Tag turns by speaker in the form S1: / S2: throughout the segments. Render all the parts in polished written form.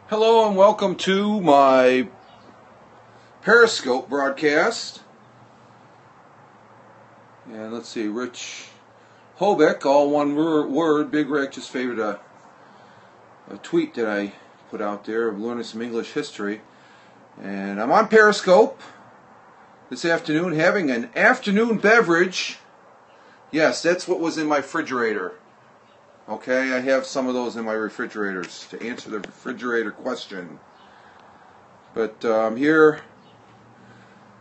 S1: Hello and welcome to my Periscope broadcast. And let's see, Rich Hobeck, all one word. Big Rick just favored a tweet that I put out there of learning some English history. And I'm on Periscope this afternoon having an afternoon beverage. Yes, that's what was in my refrigerator. Okay, I have some of those in my refrigerators to answer the refrigerator question. But I'm here.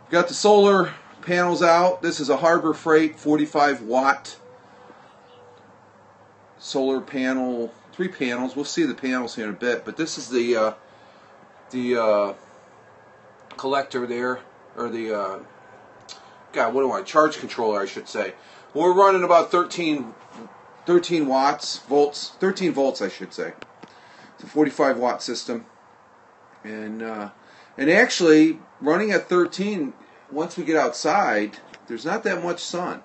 S1: Got the solar panels out. This is a Harbor Freight 45 watt solar panel, 3 panels. We'll see the panels here in a bit. But this is the collector there, or the charge controller, I should say. We're running about 13 volts, I should say. It's a 45 watt system, and actually running at 13. Once we get outside, there's not that much sun.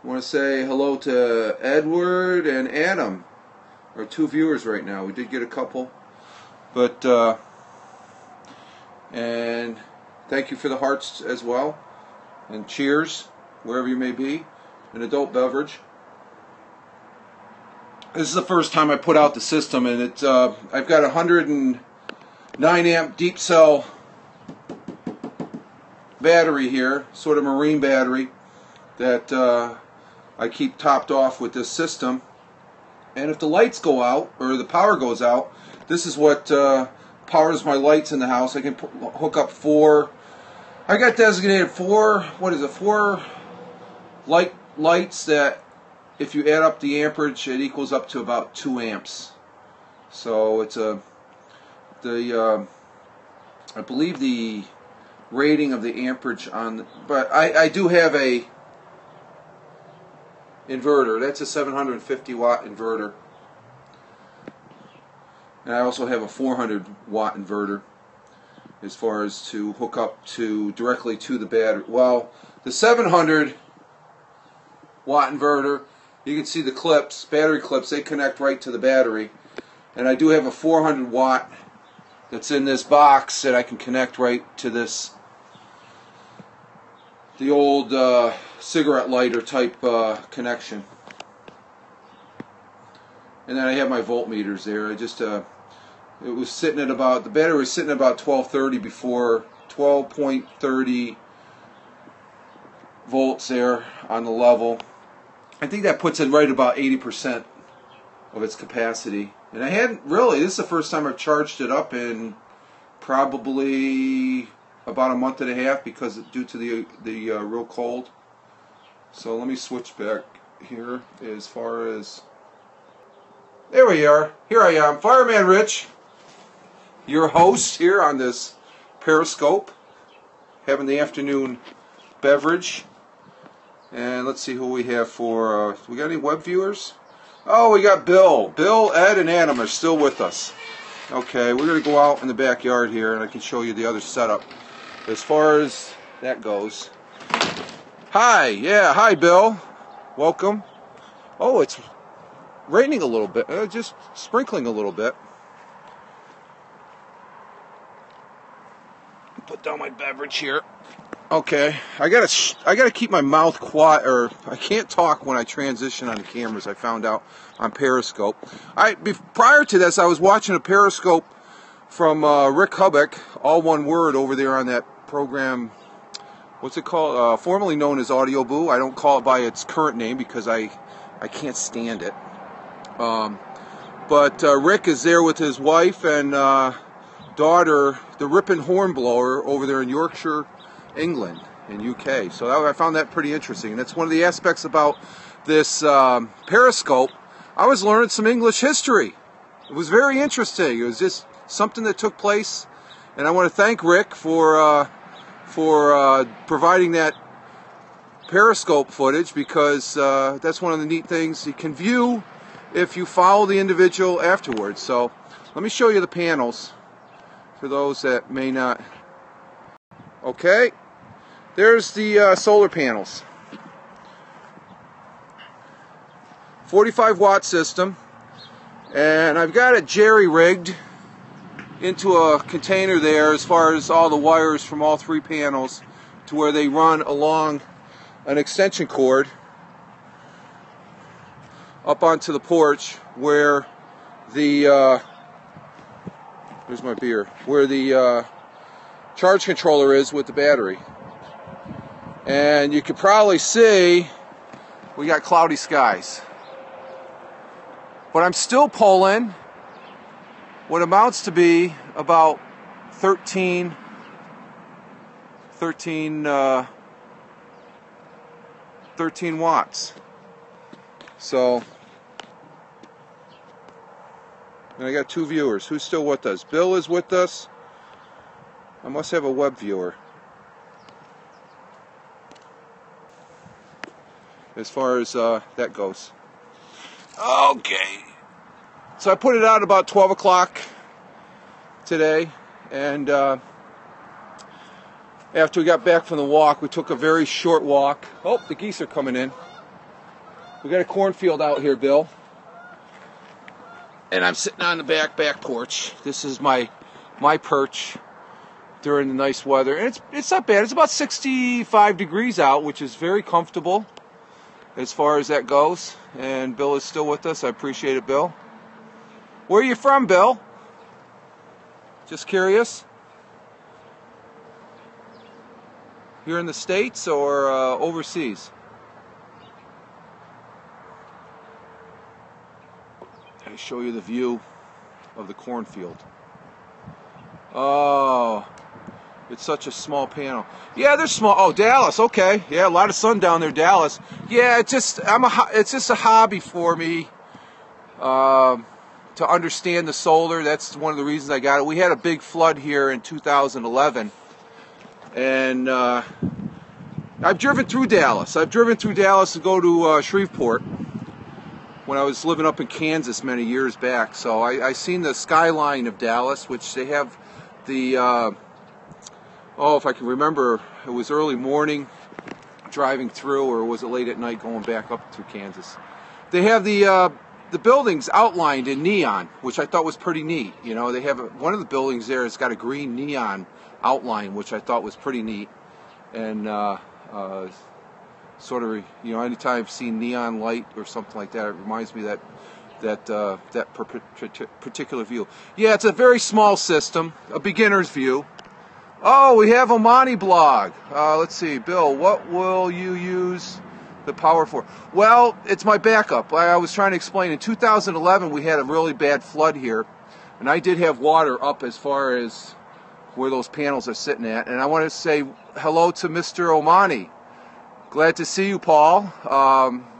S1: I want to say hello to Edward and Adam, our 2 viewers right now. We did get a couple, but and thank you for the hearts as well, and cheers wherever you may be. An adult beverage. This is the first time I put out the system, and it's I've got a 109 amp deep cell battery here, sort of marine battery, that I keep topped off with this system. And if the lights go out, or the power goes out, this is what powers my lights in the house. I can hook up 4. I got designated 4 lights that, if you add up the amperage, it equals up to about 2 amps. So it's I believe the rating of the amperage on, but I do have a inverter. That's a 750 watt inverter, and I also have a 400 watt inverter as far as to hook up to directly to the battery. Well, the 700 watt inverter, you can see the clips, battery clips, they connect right to the battery. And I do have a 400 watt that's in this box that I can connect right to this, the old cigarette lighter type connection. And then I have my voltmeters there. I just, it was sitting at about, the battery was sitting at about 1230 before, 12.30 volts there on the level. I think that puts it right about 80% of its capacity. And I hadn't really, this is the first time I've charged it up in probably about a month and a half, because due to the real cold. So let me switch back here as far as, there we are. Here I am, Fireman Rich, your host here on this Periscope, having the afternoon beverage. And let's see who we have for, we got any web viewers? Oh, we got Bill. Bill, Ed, and Adam are still with us. Okay, we're going to go out in the backyard here, and I can show you the other setup as far as that goes. Hi, yeah, hi Bill. Welcome. Oh, it's raining a little bit, just sprinkling a little bit. Put down my beverage here. Okay, I gotta keep my mouth quiet, or I can't talk when I transition on the cameras. I found out on Periscope. Prior to this, I was watching a Periscope from Rick Hubeck, all one word, over there on that program. What's it called? Formerly known as Audio Boo. I don't call it by its current name because I can't stand it. But Rick is there with his wife and daughter, the Ripon Hornblower, over there in Yorkshire, England, in UK. So I found that pretty interesting. And that's one of the aspects about this Periscope. I was learning some English history. It was very interesting. It was just something that took place, and I want to thank Rick for providing that Periscope footage, because that's one of the neat things you can view if you follow the individual afterwards. So let me show you the panels for those that may not. Okay, there's the solar panels. 45 watt system, and I've got it jerry-rigged into a container there as far as all the wires from all 3 panels to where they run along an extension cord up onto the porch where the there's my beer, where the charge controller is with the battery. And you could probably see we got cloudy skies, but I'm still pulling what amounts to be about 13 watts. So, and I got 2 viewers. Who's still with us? Bill is with us. I must have a web viewer. As far as that goes. Okay. So I put it out about 12 o'clock today, and after we got back from the walk, we took a very short walk. Oh, the geese are coming in. We got a cornfield out here, Bill. And I'm sitting on the back porch. This is my perch during the nice weather. And it's not bad. It's about 65 degrees out, which is very comfortable as far as that goes. And Bill is still with us. I appreciate it, Bill. Where are you from, Bill? Just curious. Here in the States or overseas? I show you the view of the cornfield. Oh, it's such a small panel. Yeah, they're small. Oh, Dallas. Okay. Yeah, a lot of sun down there, Dallas. Yeah, it's just a hobby for me to understand the solar. That's one of the reasons I got it. We had a big flood here in 2011, and I've driven through Dallas. I've driven through Dallas to go to Shreveport when I was living up in Kansas many years back. So I seen the skyline of Dallas, which they have the, oh, if I can remember, it was early morning driving through, or was it late at night going back up through Kansas. They have the buildings outlined in neon, which I thought was pretty neat. You know, they have one of the buildings there has got a green neon outline, which I thought was pretty neat. And sort of, you know, anytime I've seen neon light or something like that, it reminds me of that particular view. Yeah, it's a very small system, a beginner's view. Oh, we have a Omani blog. Let's see, Bill, what will you use the power for? Well, it's my backup. I was trying to explain, in 2011 we had a really bad flood here, and I did have water up as far as where those panels are sitting at. And I want to say hello to Mr. Omani. Glad to see you, Paul,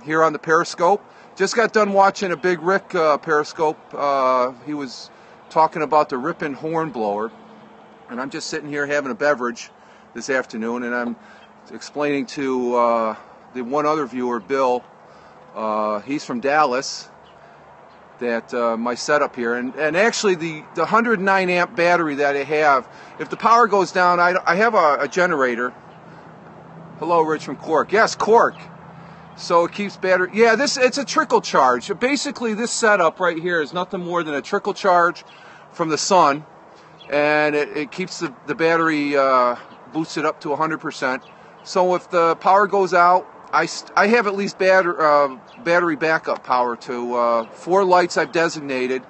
S1: here on the Periscope. Just got done watching a Big Rick Periscope. He was talking about the Ripon horn blower, and I'm just sitting here having a beverage this afternoon, and I'm explaining to the one other viewer, Bill, he's from Dallas, that my setup here, and actually the 109 amp battery that I have, if the power goes down, I have a generator. Hello, Rich from Cork. Yes, Cork. So it keeps battery. Yeah, it's a trickle charge. Basically, this setup right here is nothing more than a trickle charge from the sun, and it keeps the battery boosted up to 100%. So if the power goes out, I have at least battery backup power to 4 lights I've designated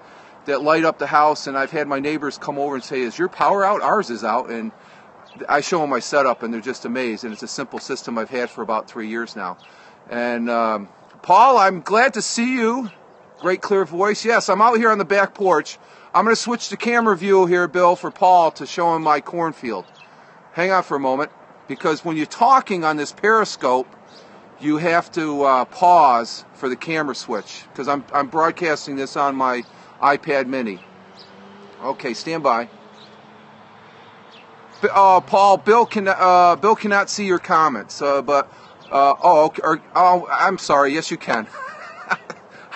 S1: that light up the house, and I've had my neighbors come over and say, "Is your power out?" "Ours is out." And I show them my setup, and they're just amazed. And it's a simple system I've had for about 3 years now. And Paul, I'm glad to see you. Great clear voice. Yes, I'm out here on the back porch. I'm going to switch the camera view here, Bill, for Paul to show him my cornfield. Hang on for a moment, because when you're talking on this Periscope, you have to pause for the camera switch, because I'm broadcasting this on my iPad mini. Okay, stand by. Paul, Bill cannot see your comments, but I'm sorry. Yes, you can.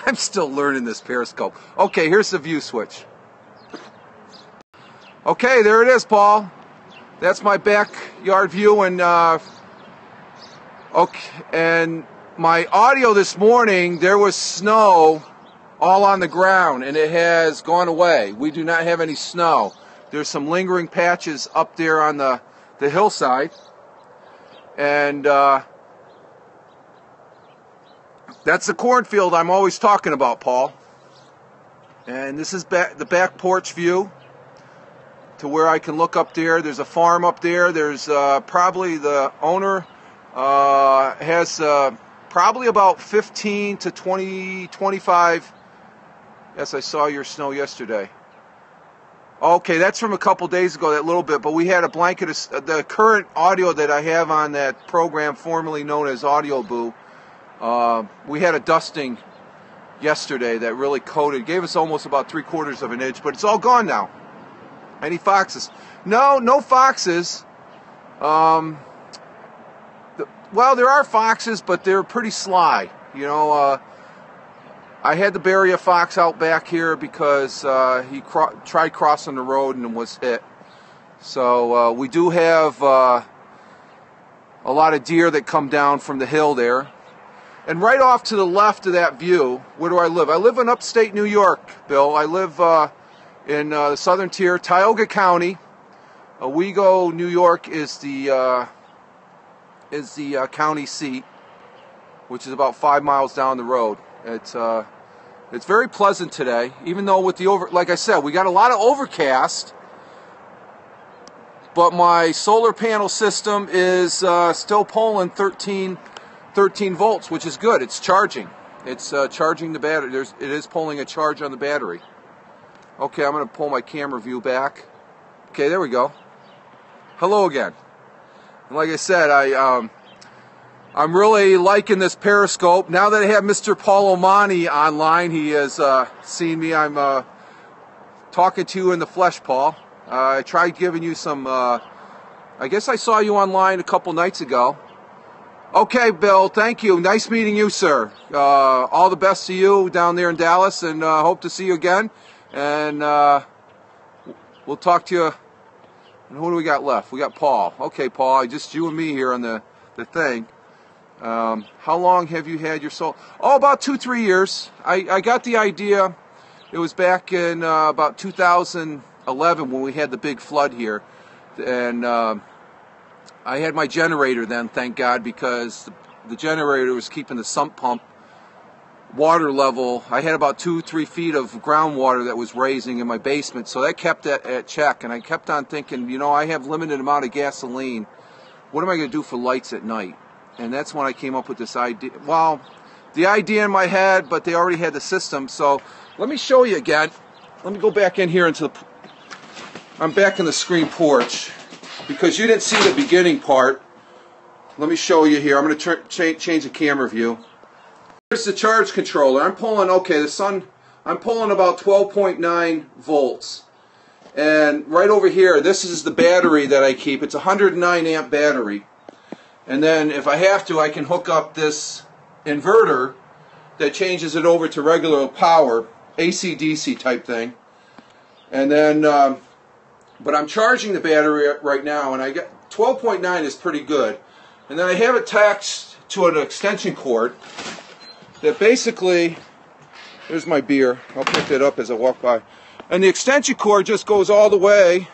S1: I'm still learning this Periscope. Okay, here's the view switch. Okay, there it is, Paul. That's my backyard view, and okay, and my audio this morning, there was snow all on the ground, and it has gone away. We do not have any snow. There's some lingering patches up there on the hillside. And that's the cornfield I'm always talking about, Paul. And this is the back porch view to where I can look up there. There's a farm up there. There's probably the owner has probably about 15 to 20, 25. Yes, I saw your snow yesterday. Okay, that's from a couple days ago, that little bit. But we had a blanket of the current audio that I have on that program formerly known as Audio Boo. We had a dusting yesterday that really coated, gave us almost about 3/4 of an inch, but it's all gone now. Any foxes? No foxes. Well, there are foxes, but they're pretty sly. You know, I had to bury a fox out back here because he tried crossing the road and was hit. So we do have a lot of deer that come down from the hill there. And right off to the left of that view, where do I live? I live in upstate New York, Bill. I live in the southern tier, Tioga County. Owego, New York is the county seat, which is about 5 miles down the road. It's very pleasant today, even though with the like I said, we got a lot of overcast. But my solar panel system is still pulling 13 volts, which is good. It's charging. It's charging the battery. It is pulling a charge on the battery. Okay, I'm going to pull my camera view back. Okay, there we go. Hello again. And like I said, I'm really liking this Periscope. Now that I have Mr. Paul Omani online, he has seen me. I'm talking to you in the flesh, Paul. I tried giving you some, I guess I saw you online a couple nights ago. Okay, Bill, thank you. Nice meeting you, sir. All the best to you down there in Dallas, and hope to see you again. And we'll talk to you. And who do we got left? We got Paul. Okay, Paul, just you and me here on the thing. How long have you had your solar? Oh, about 2-3 years. I got the idea. It was back in about 2011 when we had the big flood here. And I had my generator then, thank God, because the generator was keeping the sump pump water level. I had about 2-3 feet of groundwater that was raising in my basement, so that kept that at check. And I kept on thinking, you know, I have limited amount of gasoline. What am I going to do for lights at night? And that's when I came up with this idea. Well, the idea in my head, but they already had the system. So let me show you again. Let me go back in here into the... I'm back in the screen porch because you didn't see the beginning part. Let me show you here. I'm going to change the camera view. Here's the charge controller. I'm pulling, okay, I'm pulling about 12.9 volts. And right over here, this is the battery that I keep. It's a 109 amp battery. And then if I have to, I can hook up this inverter that changes it over to regular power, AC-DC type thing. And then, but I'm charging the battery right now, and I get 12.9 is pretty good. And then I have it attached to an extension cord that basically, there's my beer, I'll pick it up as I walk by, and the extension cord just goes all the way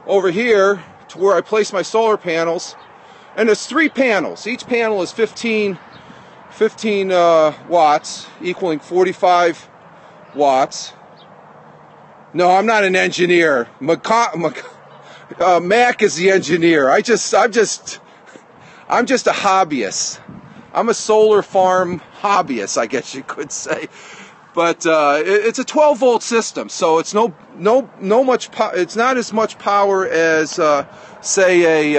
S1: over here to where I place my solar panels, and there's 3 panels. Each panel is 15 watts, equaling 45 watts. No, I'm not an engineer. Mac is the engineer. I'm just a hobbyist. I'm a solar farm hobbyist, I guess you could say. But it's a 12 volt system, so it's it's not as much power as say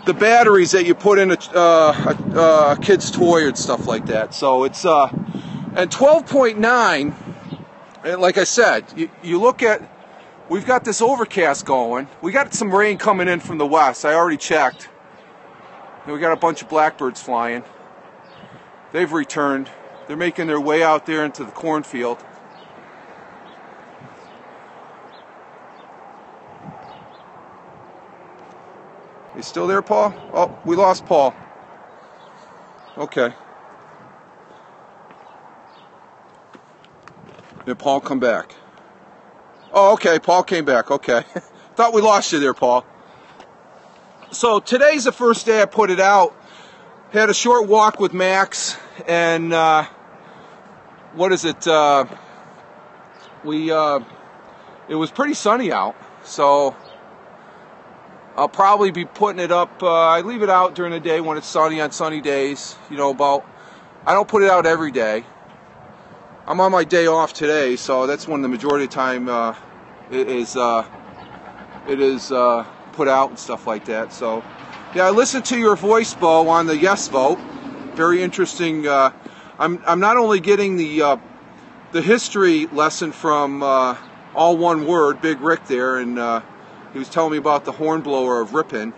S1: the batteries that you put in a kid's toy and stuff like that. So it's and 12.9, and like I said, you look at, we've got this overcast going. We got some rain coming in from the west. I already checked. And we got a bunch of blackbirds flying. They've returned. They're making their way out there into the cornfield. You still there, Paul? Oh, we lost Paul. Okay. Did Paul come back? Oh, okay, Paul came back. Okay. Thought we lost you there, Paul. So today's the first day I put it out. Had a short walk with Max, and what is it? It was pretty sunny out, so I'll probably be putting it up. I leave it out during the day when it's sunny on sunny days. You know, I don't put it out every day. I'm on my day off today, so that's when the majority of the time it is put out and stuff like that. So, yeah, I listened to your voice, Bo, on the yes vote. Very interesting. I'm not only getting the history lesson from all one word, Big Rick there, and he was telling me about the hornblower of Ripken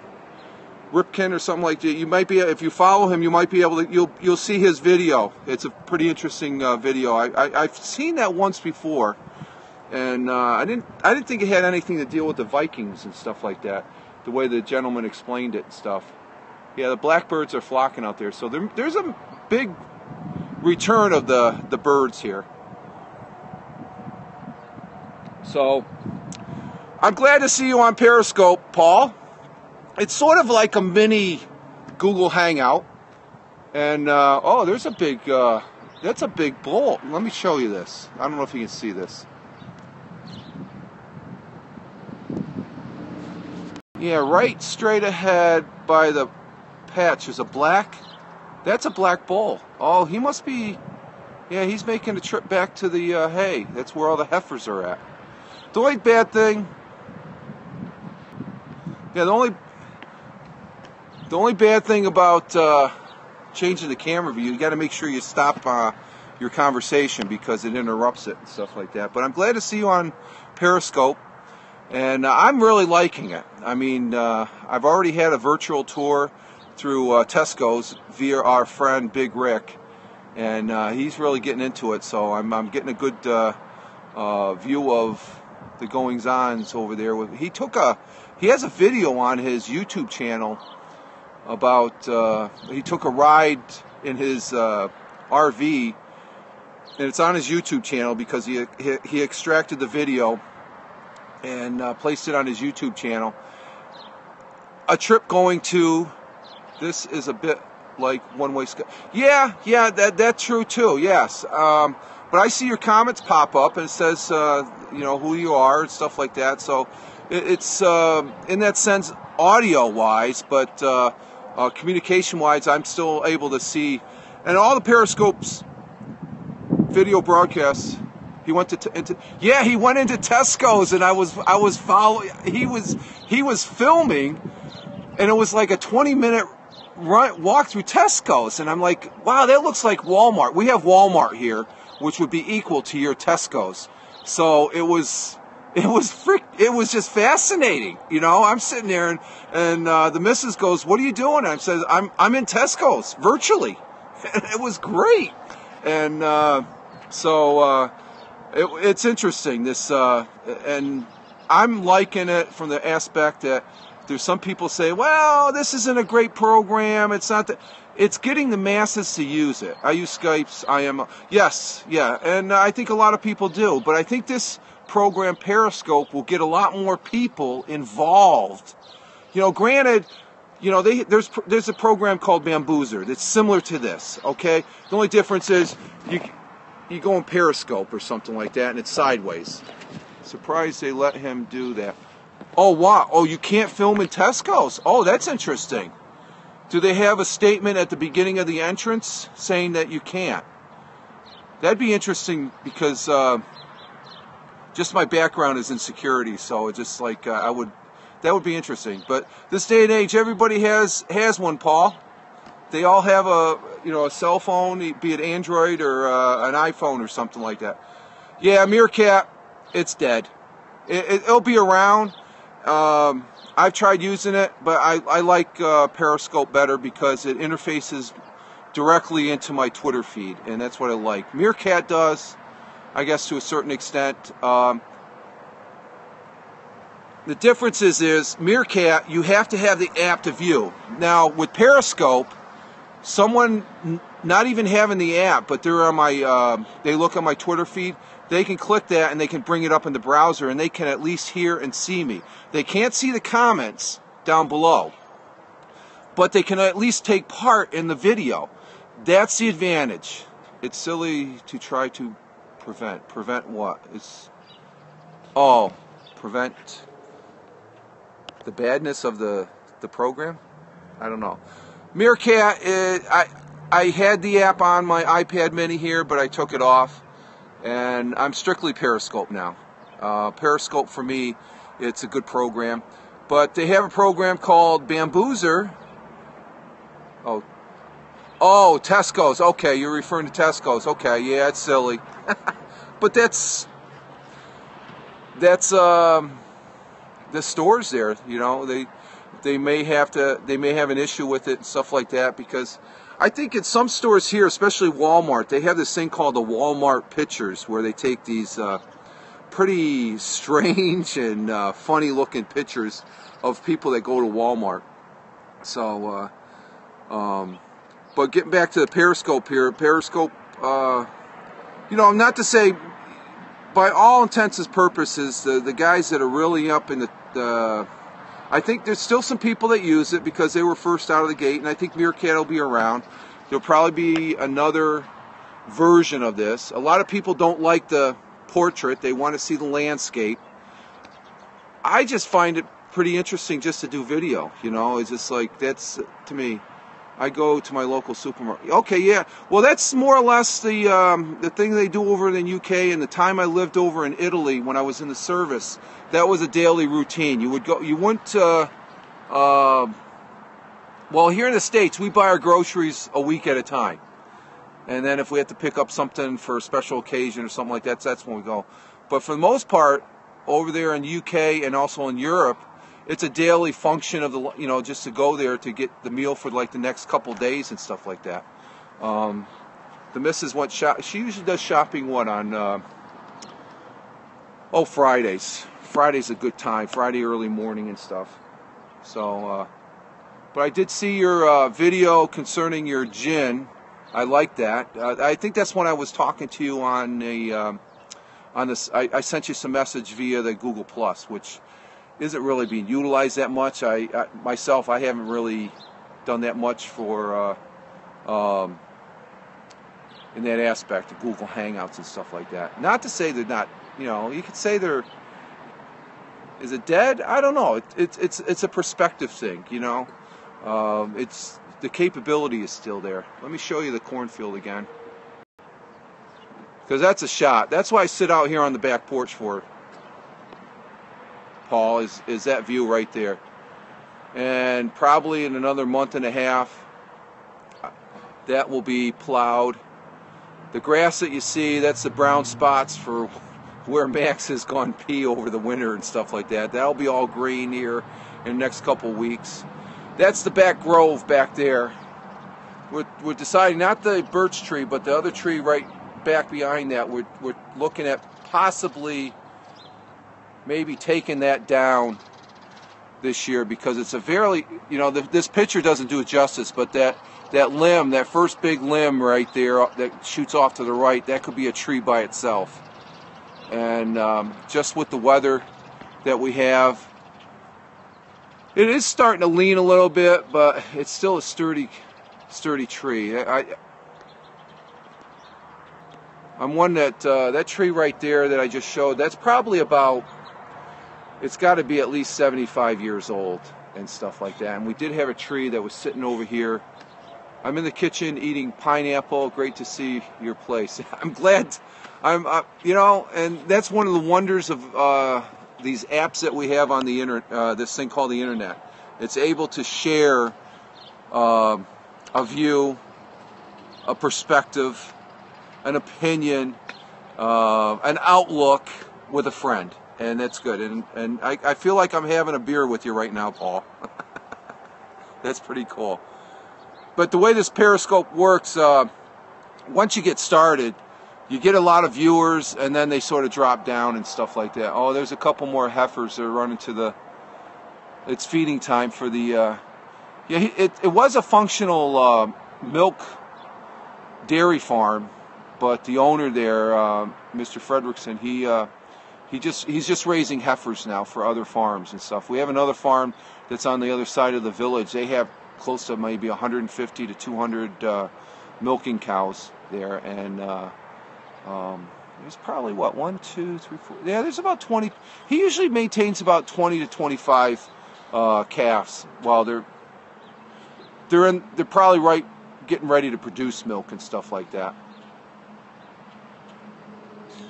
S1: or something like that. You might be, if you follow him, you might be able to. You'll see his video. It's a pretty interesting video. I've seen that once before, and I didn't think it had anything to deal with the Vikings and stuff like that. The way the gentleman explained it and stuff. Yeah, the blackbirds are flocking out there, so there's a big return of the birds here. So I'm glad to see you on Periscope, Paul. It's sort of like a mini Google Hangout. And, oh, there's a big, that's a big bull. Let me show you this. I don't know if you can see this. Yeah, right straight ahead by the patch is that's a black bull. Oh, he must be, yeah, he's making a trip back to the hay. That's where all the heifers are at. The only bad thing, yeah, the only bad thing about changing the camera view, you got to make sure you stop your conversation because it interrupts it and stuff like that. But I'm glad to see you on Periscope, and I'm really liking it. I mean, I've already had a virtual tour through Tesco's via our friend Big Rick, and he's really getting into it. So I'm getting a good view of the goings-ons over there. He has a video on his YouTube channel about he took a ride in his RV, and it's on his YouTube channel because he extracted the video and placed it on his YouTube channel. A trip going to, this is a bit like one-way sky. Yeah, that's true too. Yes, but I see your comments pop up and it says you know who you are and stuff like that. So it's in that sense audio-wise, but communication-wise, I'm still able to see. And all the Periscope's video broadcasts, he went he went into Tesco's, and I was following. He was filming, and it was like a 20-minute walk through Tesco's, and I'm like, wow, that looks like Walmart. We have Walmart here, which would be equal to your Tesco's. So it was just fascinating, you know. I'm sitting there, and the missus goes, "What are you doing?" And I said, "I'm in Tesco's virtually." And it was great, and so it's interesting. This and I'm liking it from the aspect that there's some people say, "Well, this isn't a great program. It's not that." It's getting the masses to use it. I use Skype's, yes, yeah, and I think a lot of people do. But I think this program, Periscope, will get a lot more people involved. You know, granted, you know, there's a program called Bamboozer that's similar to this, okay? The only difference is you go in Periscope or something like that, and it's sideways. Surprised they let him do that. Oh, wow. Oh, you can't film in Tesco's? Oh, that's interesting. Do they have a statement at the beginning of the entrance saying that you can't? That'd be interesting because just my background is in security, so it's just like that would be interesting. But this day and age, everybody has one, Paul. They all have a cell phone, be it Android or an iPhone or something like that. Yeah, Meerkat, it's dead. It'll be around. I've tried using it, but I like Periscope better because it interfaces directly into my Twitter feed, and that's what I like. Meerkat does, I guess, to a certain extent. The difference is Meerkat, you have to have the app to view. Now, with Periscope, someone not even having the app, but they're on my, they look on my Twitter feed, they can click that and they can bring it up in the browser and they can at least hear and see me. They can't see the comments down below, but they can at least take part in the video. That's the advantage. It's silly to try to prevent. Prevent what? Prevent the badness of the program? I don't know. Meerkat, I had the app on my iPad mini here, but I took it off. And I'm strictly Periscope now. Periscope for me, it's a good program. But they have a program called Bamboozer. Oh, Tesco's. Okay, you're referring to Tesco's. Okay, yeah, it's silly. But that's the stores there. You know, they may have an issue with it and stuff like that, because I think in some stores here, especially Walmart, they have this thing called the Walmart pictures, where they take these pretty strange and funny looking pictures of people that go to Walmart. So, but getting back to the Periscope here, Periscope, you know, not to say, by all intents and purposes, the guys that are really up in the I think there's still some people that use it because they were first out of the gate, and I think Meerkat will be around. There'll probably be another version of this. A lot of people don't like the portrait. They want to see the landscape. I just find it pretty interesting just to do video, you know. It's just like, that's, to me, I go to my local supermarket. Okay, yeah. Well, that's more or less the thing they do over in the UK. And the time I lived over in Italy when I was in the service, that was a daily routine. You would go. You wouldn't. Well, here in the States, we buy our groceries a week at a time, and then if we have to pick up something for a special occasion or something like that, that's when we go. But for the most part, over there in the UK and also in Europe, it's a daily function of the, you know, just to go there to get the meal for like the next couple days and stuff like that. The missus went shop. She usually does shopping on Fridays. Friday's a good time. Friday early morning and stuff. So, but I did see your video concerning your gin. I like that. I think that's when I was talking to you on this. I sent you some message via the Google Plus, which isn't really being utilized that much. I myself, I haven't really done that much for in that aspect of Google Hangouts and stuff like that. Not to say they're not, you know, you could say they're, is it dead? I don't know. It's a perspective thing, you know. It's, the capability is still there. Let me show you the cornfield again, because that's a shot. That's why I sit out here on the back porch for, Paul, is that view right there. And probably in another month and a half, that will be plowed. The grass that you see, that's the brown spots for where Max has gone pee over the winter and stuff like that. That'll be all green here in the next couple weeks. That's the back grove back there. We're deciding, not the birch tree, but the other tree right back behind that. We're looking at possibly maybe taking that down this year, because it's a very, you know, this picture doesn't do it justice, but that limb, that first big limb right there that shoots off to the right, that could be a tree by itself. And just with the weather that we have, it is starting to lean a little bit, but it's still a sturdy tree. I'm one that tree right there that I just showed, that's probably about, it's got to be at least 75 years old and stuff like that. And we did have a tree that was sitting over here. I'm in the kitchen eating pineapple. Great to see your place. I'm glad. You know, and that's one of the wonders of these apps that we have on the internet. This thing called the internet. It's able to share a view, a perspective, an opinion, an outlook with a friend. And that's good. And I feel like I'm having a beer with you right now, Paul. That's pretty cool. But the way this Periscope works, once you get started, you get a lot of viewers, and then they sort of drop down and stuff like that. Oh, there's a couple more heifers that are running to the, it's feeding time for the, yeah, it was a functional milk dairy farm but the owner there, Mr. Fredrickson, he's just raising heifers now for other farms and stuff. We have another farm that's on the other side of the village. They have close to maybe 150 to 200 milking cows there, and there's probably what 1, 2, 3, 4. Yeah, there's about 20. He usually maintains about 20 to 25 calves while they're probably getting ready to produce milk and stuff like that.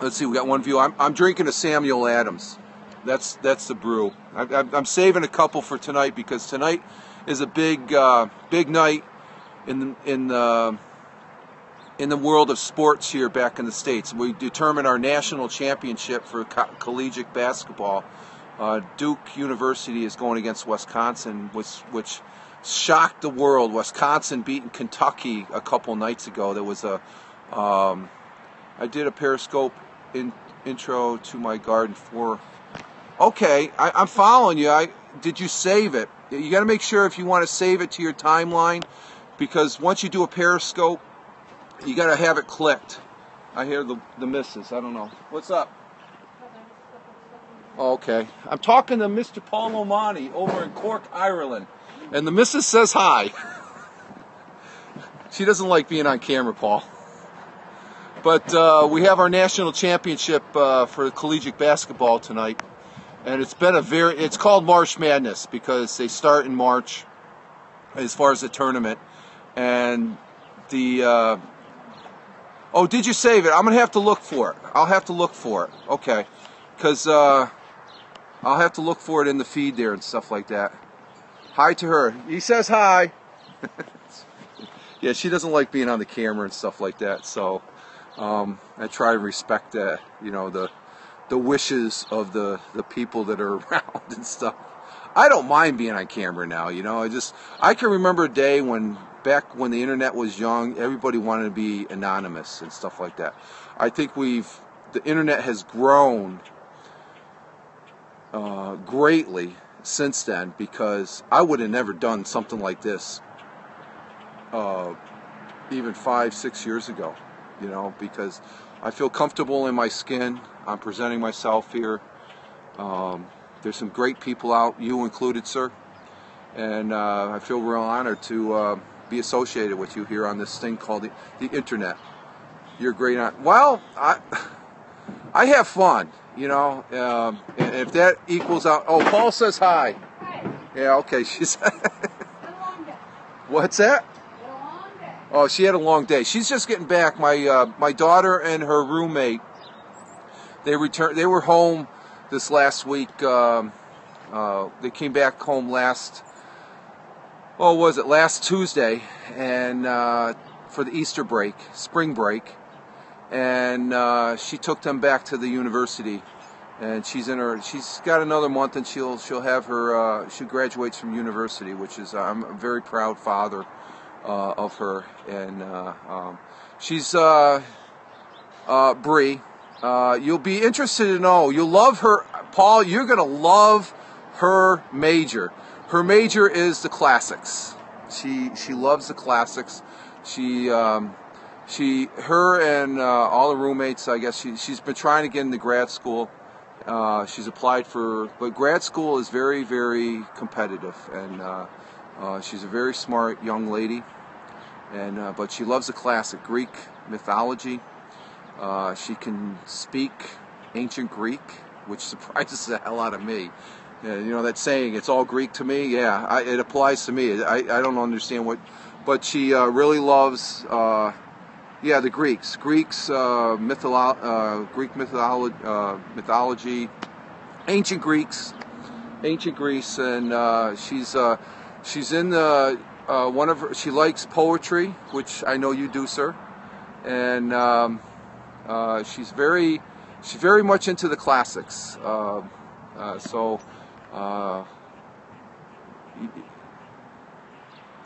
S1: Let's see, we got one view. I'm drinking a Samuel Adams. That's the brew. I'm saving a couple for tonight because tonight is a big night in the world of sports here back in the States. We determine our national championship for collegiate basketball. Duke University is going against Wisconsin, which shocked the world. Wisconsin beating Kentucky a couple nights ago. There was I did a Periscope intro to my garden for. Okay, I'm following you. Did you save it? You got to make sure if you want to save it to your timeline, because once you do a Periscope, you got to have it clicked. I hear the missus. I don't know. What's up? Okay. I'm talking to Mr. Paul Lomani over in Cork, Ireland. And the missus says hi. She doesn't like being on camera, Paul. But we have our national championship for collegiate basketball tonight. And it's been it's called March Madness because they start in March as far as the tournament. And oh, did you save it? I'm going to have to look for it. I'll have to look for it. Okay. Because I'll have to look for it in the feed there and stuff like that. Hi to her. He says hi. Yeah, she doesn't like being on the camera and stuff like that. So I try to respect the wishes of the people that are around and stuff. I don't mind being on camera now. I can remember a day back when the internet was young, everybody wanted to be anonymous and stuff like that. I think the internet has grown greatly since then, because I would have never done something like this even 5-6 years ago, because I feel comfortable in my skin. I'm presenting myself here. There's some great people out, you included, sir, and I feel real honored to be associated with you here on this thing called the internet. You're great on. Well, I have fun, and if that equals out. Oh, Paul says hi.
S2: Hi.
S1: Yeah, okay. She's.
S2: Had a long day.
S1: What's that?
S2: Had a long day.
S1: Oh, she had a long day. She's just getting back. My daughter and her roommate. They were home this last week. They came back home last Tuesday, and for the Easter break, spring break, and she took them back to the university, and she's got another month, and she'll have her she graduates from university, which is I'm a very proud father of her, and she's Bree. You'll be interested to know. You'll love her, Paul. You're gonna love her major. Her major is the classics. She loves the classics. Her and all the roommates, I guess she's been trying to get into grad school. She's applied but grad school is very, very competitive, and she's a very smart young lady. And but she loves the classic Greek mythology. She can speak ancient Greek, which surprises the hell out of me. That saying, it's all Greek to me. Yeah, it applies to me. I don't understand but she really loves, the Greeks. Greek mythology, ancient Greece, and she's in she likes poetry, which I know you do, sir, and she's very much into the classics.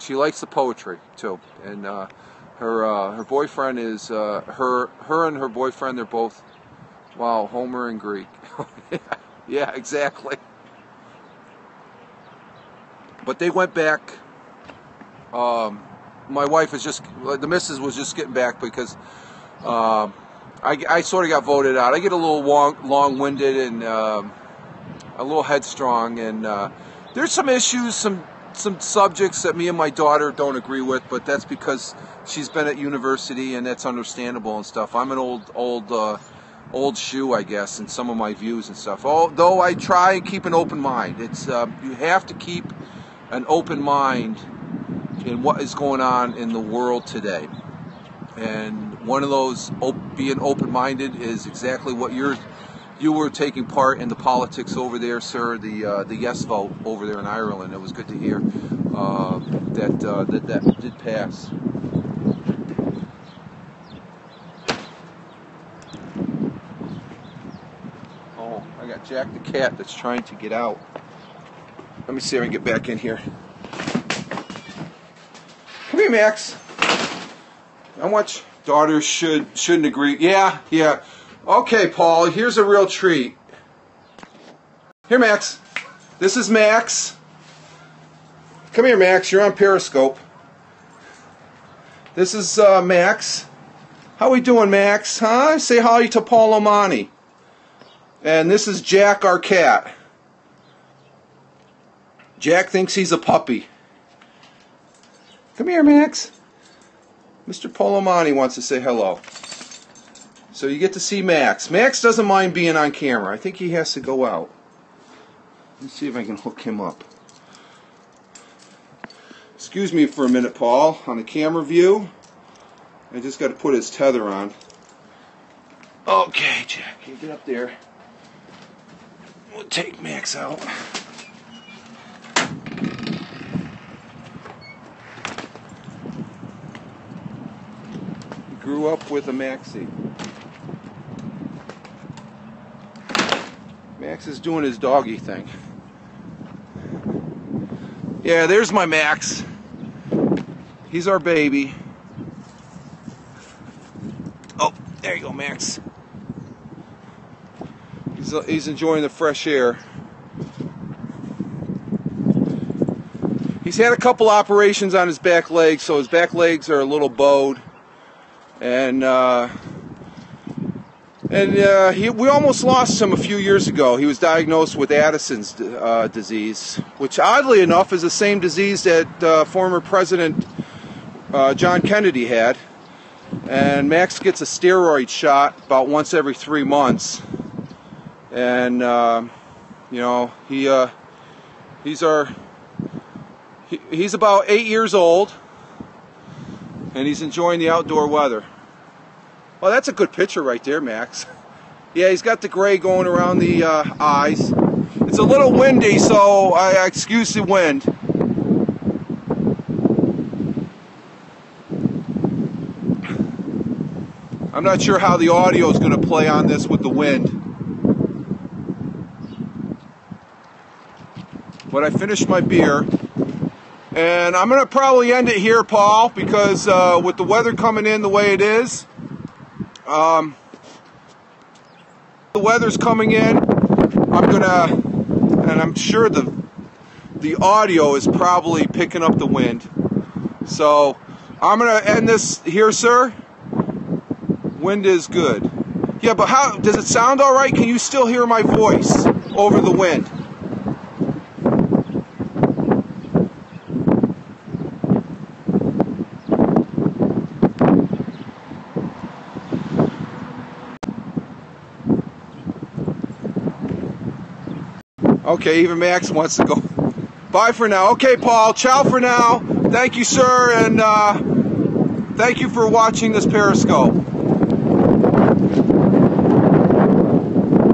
S1: She likes the poetry too, and her boyfriend is her and her boyfriend. They're both Homer and Greek. Yeah, exactly. But they went back. My wife the missus was just getting back because I sort of got voted out. I get a little long-winded and a little headstrong, and there's some issues, some subjects that me and my daughter don't agree with, but that's because she's been at university, and that's understandable and stuff. I'm an old shoe, I guess, in some of my views and stuff. Although I try and keep an open mind. It's you have to keep an open mind in what is going on in the world today. And one of those, being open-minded, is exactly what you were taking part in the politics over there, sir. The yes vote over there in Ireland. It was good to hear that did pass. Oh, I got Jack the cat that's trying to get out. Let me see if I can get back in here. Come here, Max. How much daughters shouldn't agree? Yeah. Okay, Paul, here's a real treat. Here, Max. This is Max. Come here, Max. You're on Periscope. This is Max. How we doing, Max? Huh? Say hi to Paul O'Mani. And this is Jack, our cat. Jack thinks he's a puppy. Come here, Max. Mr. Paul O'Mani wants to say hello. So you get to see Max. Max doesn't mind being on camera. I think he has to go out. Let's see if I can hook him up. Excuse me for a minute, Paul. On the camera view, I just got to put his tether on. Okay, Jack, you get up there. We'll take Max out. Grew up with a Maxie. Max is doing his doggy thing. Yeah, there's my Max. He's our baby. Oh, there you go, Max. He's enjoying the fresh air. He's had a couple operations on his back legs, so his back legs are a little bowed. And we almost lost him a few years ago. He was diagnosed with Addison's disease, which oddly enough is the same disease that former President John Kennedy had. And Max gets a steroid shot about once every 3 months. And you know, he's about 8 years old. And he's enjoying the outdoor weather. Well, that's a good picture right there, Max. Yeah, he's got the gray going around the eyes. It's a little windy, so I excuse the wind. I'm not sure how the audio is going to play on this with the wind. But I finished my beer. And I'm going to probably end it here, Paul, because with the weather coming in the way it is, the weather's coming in, and I'm sure the audio is probably picking up the wind. So I'm going to end this here, sir. Wind is good. Yeah, but how does it sound all right? Can you still hear my voice over the wind? Okay, even Max wants to go. Bye for now. Okay, Paul. Ciao for now. Thank you, sir, and thank you for watching this Periscope.